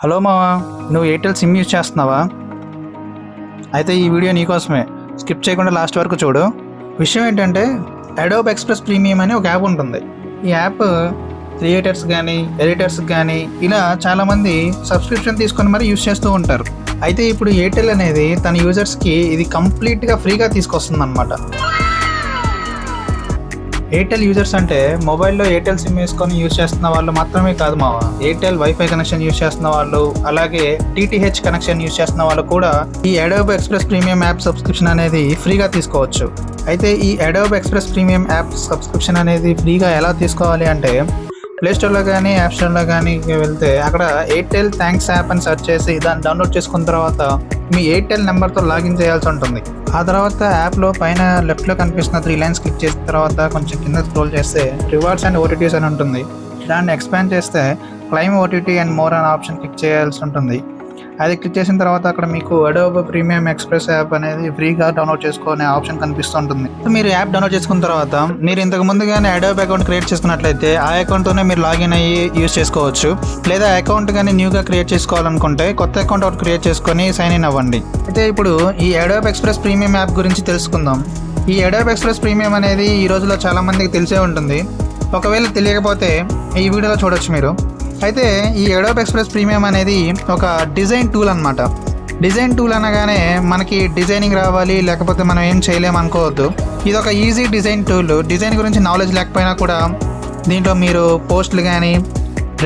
Hello మావా, నువ్వు Airtel SIM use చేస్తున్నావా? అయితే ఈ వీడియో నీకోసమే. స్కిప్ చేయకుండా లాస్ట్ వరకు చూడు. విషయం ఏంటంటే అడోబ్ ఎక్స్ప్రెస్ ప్రీమియం అని ఒక యాప్ ఉంటుంది. ఈ యాప్ క్రియేటర్స్ కానీ ఎడిటర్స్ కానీ ఇలా చాలామంది సబ్స్క్రిప్షన్ తీసుకొని మరి యూజ్ చేస్తూ ఉంటారు. అయితే ఇప్పుడు ఎయిర్టెల్ అనేది తన యూజర్స్కి ఇది కంప్లీట్గా ఫ్రీగా తీసుకొస్తుంది అనమాట. ఎయిర్టెల్ యూజర్స్ అంటే మొబైల్లో ఎయిర్టెల్ సిమ్ వేసుకొని యూజ్ చేస్తున్న వాళ్ళు మాత్రమే కాదు మావా, ఎయిర్టెల్ వైఫై కనెక్షన్ యూజ్ చేస్తున్న వాళ్ళు, అలాగే టీటీహెచ్ కనెక్షన్ యూజ్ చేస్తున్న వాళ్ళు కూడా ఈ Adobe express premium app subscription అనేది ఫ్రీగా తీసుకోవచ్చు. అయితే ఈ Adobe express premium app subscription అనేది ఫ్రీగా ఎలా తీసుకోవాలి అంటే ప్లేస్టోర్లో కానీ యాప్ స్టోర్లో కానీ వెళ్తే అక్కడ ఎయిర్టెల్ థ్యాంక్స్ యాప్ అని సెర్చ్ చేసి దాన్ని డౌన్లోడ్ చేసుకున్న తర్వాత మీ ఎయిర్టెల్ నెంబర్తో లాగిన్ చేయాల్సి ఉంటుంది. ఆ తర్వాత యాప్లో పైన లెఫ్ట్లో కనిపిస్తున్న 3 లైన్స్ క్లిక్ చేసిన తర్వాత కొంచెం కింద స్క్రోల్ చేస్తే రివార్డ్స్ అండ్ ఓటీటీస్ అని ఉంటుంది. దాన్ని ఎక్స్పాండ్ చేస్తే క్లైమ్ ఓటీటీ అండ్ మోర్ అనే ఆప్షన్ క్లిక్ చేయాల్సి ఉంటుంది. అది క్లిక్ చేసిన తర్వాత అక్కడ మీకు అడోబ్ ప్రీమియం ఎక్స్ప్రెస్ యాప్ అనేది ఫ్రీగా డౌన్లోడ్ చేసుకునే ఆప్షన్ కనిపిస్తుంటుంది. మీరు యాప్ డౌన్లోడ్ చేసుకున్న తర్వాత మీరు ఇంతకు ముందుగానే అడోబ్ అకౌంట్ క్రియేట్ చేసుకున్నట్లయితే ఆ అకౌంట్తోనే మీరు లాగిన్ అయ్యి యూజ్ చేసుకోవచ్చు. లేదా అకౌంట్ కానీ న్యూగా క్రియేట్ చేసుకోవాలనుకుంటే కొత్త అకౌంట్ ఒకటి క్రియేట్ చేసుకొని సైన్ ఇన్ అవ్వండి. అయితే ఇప్పుడు ఈ అడోబ్ ఎక్స్ప్రెస్ ప్రీమియం యాప్ గురించి తెలుసుకుందాం. ఈ అడోబ్ ఎక్స్ప్రెస్ ప్రీమియం అనేది ఈ రోజుల్లో చాలా మందికి తెలిసే ఉంటుంది. ఒకవేళ తెలియకపోతే ఈ వీడియోలో చూడొచ్చు మీరు. అయితే ఈ అడోబ్ ఎక్స్ప్రెస్ ప్రీమియం అనేది ఒక డిజైన్ టూల్ అనమాట. డిజైన్ టూల్ అనగానే మనకి డిజైనింగ్ రావాలి, లేకపోతే మనం ఏం చేయలేము అనుకోవద్దు. ఇది ఒక ఈజీ డిజైన్ టూల్. డిజైన్ గురించి నాలెడ్జ్ లేకపోయినా కూడా దీంట్లో మీరు పోస్టులు కానీ,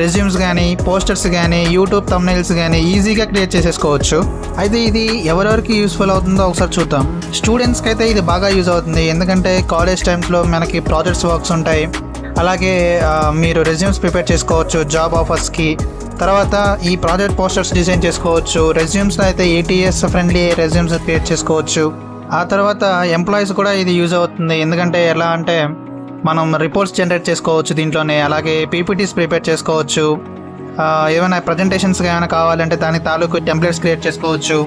రెజ్యూమ్స్ కానీ, పోస్టర్స్ కానీ, యూట్యూబ్ థంబ్నెయిల్స్ కానీ ఈజీగా క్రియేట్ చేసేసుకోవచ్చు. అయితే ఇది ఎవరెవరికి యూస్ఫుల్ అవుతుందో ఒకసారి చూద్దాం. స్టూడెంట్స్కి అయితే ఇది బాగా యూజ్ అవుతుంది. ఎందుకంటే కాలేజ్ టైమ్స్లో మనకి ప్రాజెక్ట్స్ వర్క్స్ ఉంటాయి. అలాగే మీరు రెజ్యూమ్స్ ప్రిపేర్ చేసుకోవచ్చు జాబ్ ఆఫర్స్కి. తర్వాత ఈ ప్రాజెక్ట్ పోస్టర్స్ డిజైన్ చేసుకోవచ్చు. రెజ్యూమ్స్లో అయితే ఏటీఎస్ ఫ్రెండ్లీ రెజ్యూమ్స్ క్రియేట్ చేసుకోవచ్చు. ఆ తర్వాత ఎంప్లాయీస్ కూడా ఇది యూజ్ అవుతుంది. ఎందుకంటే ఎలా అంటే మనం రిపోర్ట్స్ జనరేట్ చేసుకోవచ్చు దీంట్లోనే. అలాగే పీపీటీస్ ప్రిపేర్ చేసుకోవచ్చు. ఏమైనా ప్రజెంటేషన్స్ ఏమైనా కావాలంటే దాని తాలూకు టెంప్లెట్స్ క్రియేట్ చేసుకోవచ్చు.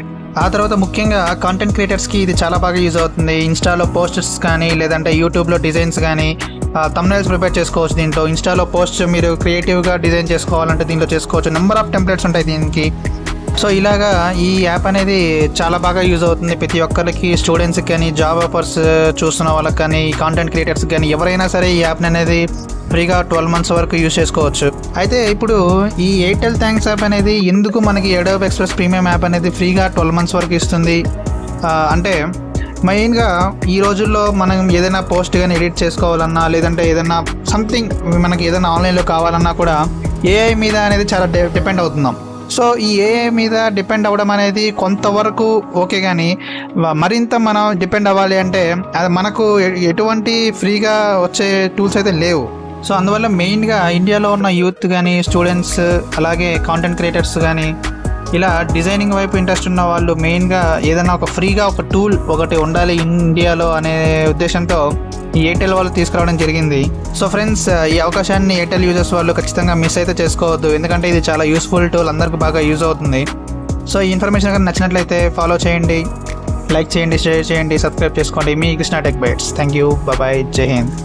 ఆ తర్వాత ముఖ్యంగా కాంటెంట్ క్రియేటర్స్కి ఇది చాలా బాగా యూజ్ అవుతుంది. ఇన్స్టాలో పోస్టర్స్ కానీ, లేదంటే యూట్యూబ్లో డిజైన్స్ కానీ, థంబ్నెయిల్స్ ప్రిపేర్ చేసుకోవచ్చు. దీంట్లో ఇన్స్టాలో పోస్ట్ మీరు క్రియేటివ్గా డిజైన్ చేసుకోవాలంటే దీంట్లో చేసుకోవచ్చు. నెంబర్ ఆఫ్ టెంప్లెట్స్ ఉంటాయి దీనికి. సో ఇలాగా ఈ యాప్ అనేది చాలా బాగా యూజ్ అవుతుంది ప్రతి ఒక్కరికి, స్టూడెంట్స్కి కానీ, జాబ్ ఆఫర్స్ చూస్తున్న వాళ్ళకి కానీ, కాంటెంట్ క్రియేటర్స్కి కానీ ఎవరైనా సరే ఈ యాప్ని అనేది ఫ్రీగా 12 months వరకు యూజ్ చేసుకోవచ్చు. అయితే ఇప్పుడు ఈ ఎయిర్టెల్ థ్యాంక్స్ యాప్ అనేది ఎందుకు మనకి అడోబ్ ఎక్స్ప్రెస్ ప్రీమియం యాప్ అనేది ఫ్రీగా 12 months వరకు ఇస్తుంది అంటే మెయిన్గా ఈ రోజుల్లో మనం ఏదైనా పోస్ట్ కానీ ఎడిట్ చేసుకోవాలన్నా, లేదంటే ఏదైనా సంథింగ్ మనకి ఏదైనా ఆన్లైన్లో కావాలన్నా కూడా ఏఐ మీద అనేది చాలా డిపెండ్ అవుతున్నాం. సో ఈ ఏఐ మీద డిపెండ్ అవ్వడం అనేది కొంతవరకు ఓకే, కానీ మరింత మనం డిపెండ్ అవ్వాలి అంటే అది మనకు ఎటువంటి ఫ్రీగా వచ్చే టూల్స్ అయితే లేవు. సో అందువల్ల మెయిన్గా ఇండియాలో ఉన్న యూత్ కానీ, స్టూడెంట్స్, అలాగే కాంటెంట్ క్రియేటర్స్ కానీ, ఇలా డిజైనింగ్ వైపు ఇంట్రెస్ట్ ఉన్న వాళ్ళు మెయిన్గా ఏదైనా ఒక ఫ్రీగా ఒక టూల్ ఒకటి ఉండాలి ఇండియాలో అనే ఉద్దేశంతో ఈ ఎయిర్టెల్ వాళ్ళు తీసుకురావడం జరిగింది. సో ఫ్రెండ్స్, ఈ అవకాశాన్ని ఎయిర్టెల్ యూజర్స్ వాళ్ళు ఖచ్చితంగా మిస్ అయితే చేసుకోవద్దు. ఎందుకంటే ఇది చాలా యూస్ఫుల్ టూల్, అందరికీ బాగా యూజ్ అవుతుంది. సో ఈ ఇన్ఫర్మేషన్ కనుక నచ్చినట్లయితే ఫాలో చేయండి, లైక్ చేయండి, షేర్ చేయండి, సబ్స్క్రైబ్ చేసుకోండి. మీ Krishna tech bytes. Thank you, bye, జై హింద్.